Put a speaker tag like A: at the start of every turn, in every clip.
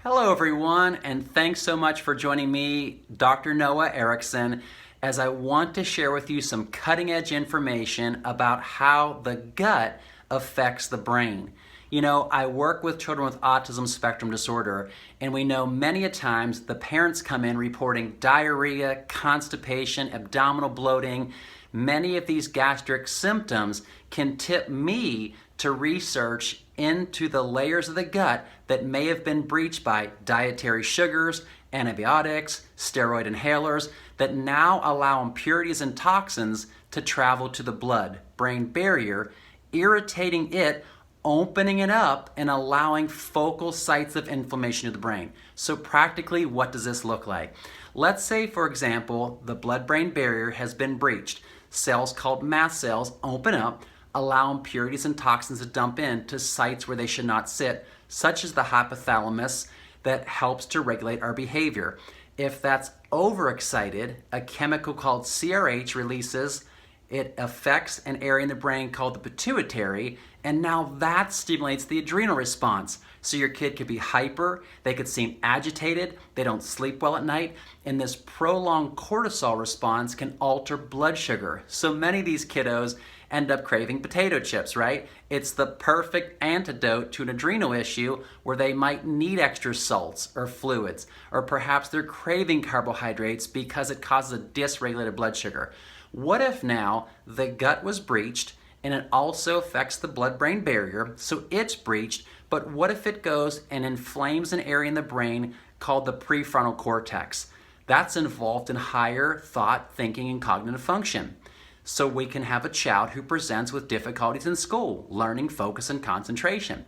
A: Hello everyone, and thanks so much for joining me, Dr. Noah Erickson, as I want to share with you some cutting-edge information about how the gut affects the brain. You know, I work with children with autism spectrum disorder, and we know many a times the parents come in reporting diarrhea, constipation, abdominal bloating. Many of these gastric symptoms can tip me to research into the layers of the gut that may have been breached by dietary sugars, antibiotics, steroid inhalers that now allow impurities and toxins to travel to the blood-brain barrier, irritating it, opening it up, and allowing focal sites of inflammation to the brain. So practically, what does this look like? Let's say, for example, the blood-brain barrier has been breached. Cells called mast cells open up, allow impurities and toxins to dump in to sites where they should not sit, such as the hypothalamus that helps to regulate our behavior. If that's overexcited, a chemical called CRH releases. It affects an area in the brain called the pituitary, and now that stimulates the adrenal response. So your kid could be hyper, they could seem agitated, they don't sleep well at night, and this prolonged cortisol response can alter blood sugar. So many of these kiddos end up craving potato chips, right? It's the perfect antidote to an adrenal issue where they might need extra salts or fluids, or perhaps they're craving carbohydrates because it causes a dysregulated blood sugar. What if now the gut was breached and it also affects the blood-brain barrier, so it's breached, but what if it goes and inflames an area in the brain called the prefrontal cortex? That's involved in higher thought, thinking, and cognitive function. So we can have a child who presents with difficulties in school, learning, focus, and concentration.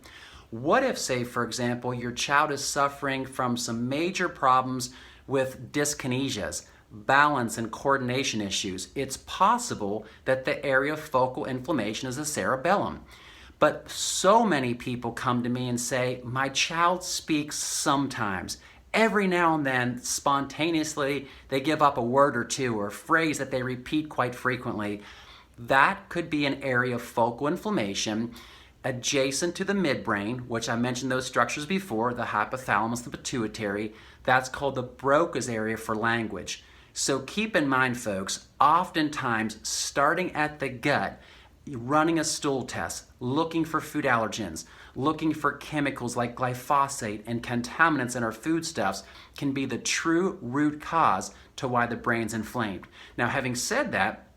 A: What if, say, for example, your child is suffering from some major problems with dyskinesias, balance and coordination issues? It's possible that the area of focal inflammation is the cerebellum. But so many people come to me and say, my child speaks sometimes. Every now and then, spontaneously, they give up a word or two or a phrase that they repeat quite frequently. That could be an area of focal inflammation adjacent to the midbrain, which I mentioned those structures before, the hypothalamus, the pituitary. That's called the Broca's area for language. So keep in mind, folks, oftentimes starting at the gut, running a stool test, looking for food allergens, looking for chemicals like glyphosate and contaminants in our foodstuffs can be the true root cause to why the brain's inflamed. Now, having said that,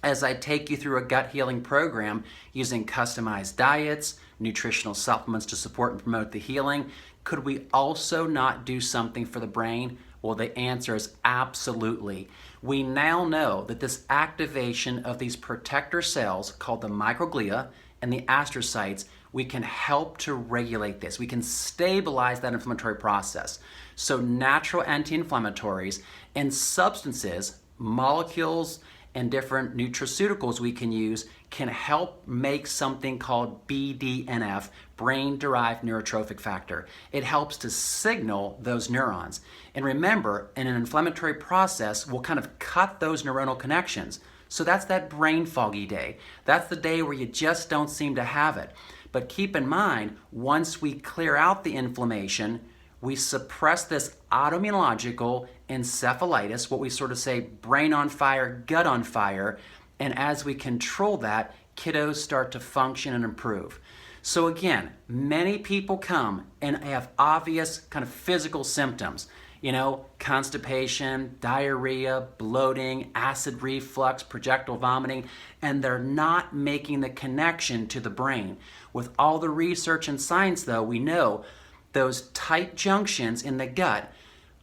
A: as I take you through a gut healing program using customized diets, nutritional supplements to support and promote the healing, could we also not do something for the brain? Well, the answer is absolutely. We now know that this activation of these protector cells called the microglia and the astrocytes, we can help to regulate this. We can stabilize that inflammatory process. So natural anti-inflammatories and substances, molecules, and different nutraceuticals we can use can help make something called BDNF, brain-derived neurotrophic factor. It helps to signal those neurons. And remember, in an inflammatory process, we'll kind of cut those neuronal connections. So that's that brain foggy day. That's the day where you just don't seem to have it. But keep in mind, once we clear out the inflammation, we suppress this autoimmunological encephalitis, what we sort of say brain on fire, gut on fire, and as we control that, kiddos start to function and improve. So again, many people come and have obvious kind of physical symptoms, you know, constipation, diarrhea, bloating, acid reflux, projectile vomiting, and they're not making the connection to the brain. With all the research and science, though, we know those tight junctions in the gut,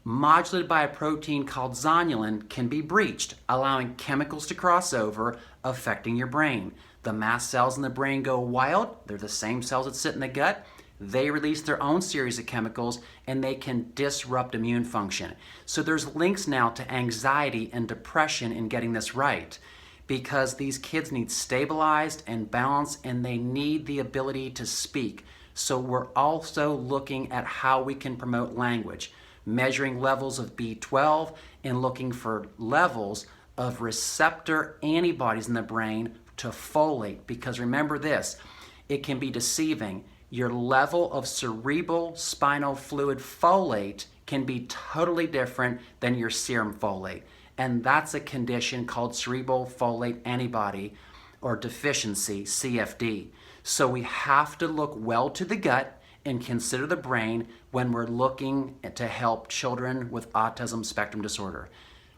A: modulated by a protein called zonulin, can be breached, allowing chemicals to cross over, affecting your brain. The mast cells in the brain go wild. They're the same cells that sit in the gut. They release their own series of chemicals, and they can disrupt immune function. So there's links now to anxiety and depression in getting this right, because these kids need stabilized and balanced, and they need the ability to speak. So we're also looking at how we can promote language, measuring levels of B12 and looking for levels of receptor antibodies in the brain to folate. Because remember this, it can be deceiving. your level of cerebral spinal fluid folate can be totally different than your serum folate. And that's a condition called cerebral folate antibody or deficiency, CFD. So we have to look well to the gut and consider the brain when we're looking to help children with autism spectrum disorder.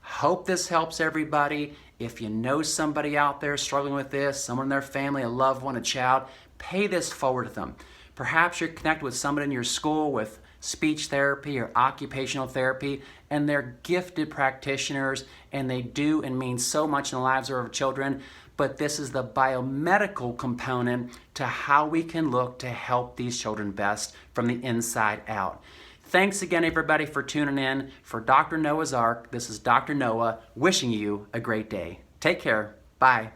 A: Hope this helps everybody. If you know somebody out there struggling with this, someone in their family, a loved one, a child, pay this forward to them. Perhaps you're connected with somebody in your school with speech therapy or occupational therapy, and they're gifted practitioners, and they do and mean so much in the lives of our children. But this is the biomedical component to how we can look to help these children best from the inside out. Thanks again, everybody, for tuning in. For Dr. Noah's Ark, this is Dr. Noah wishing you a great day. Take care. Bye.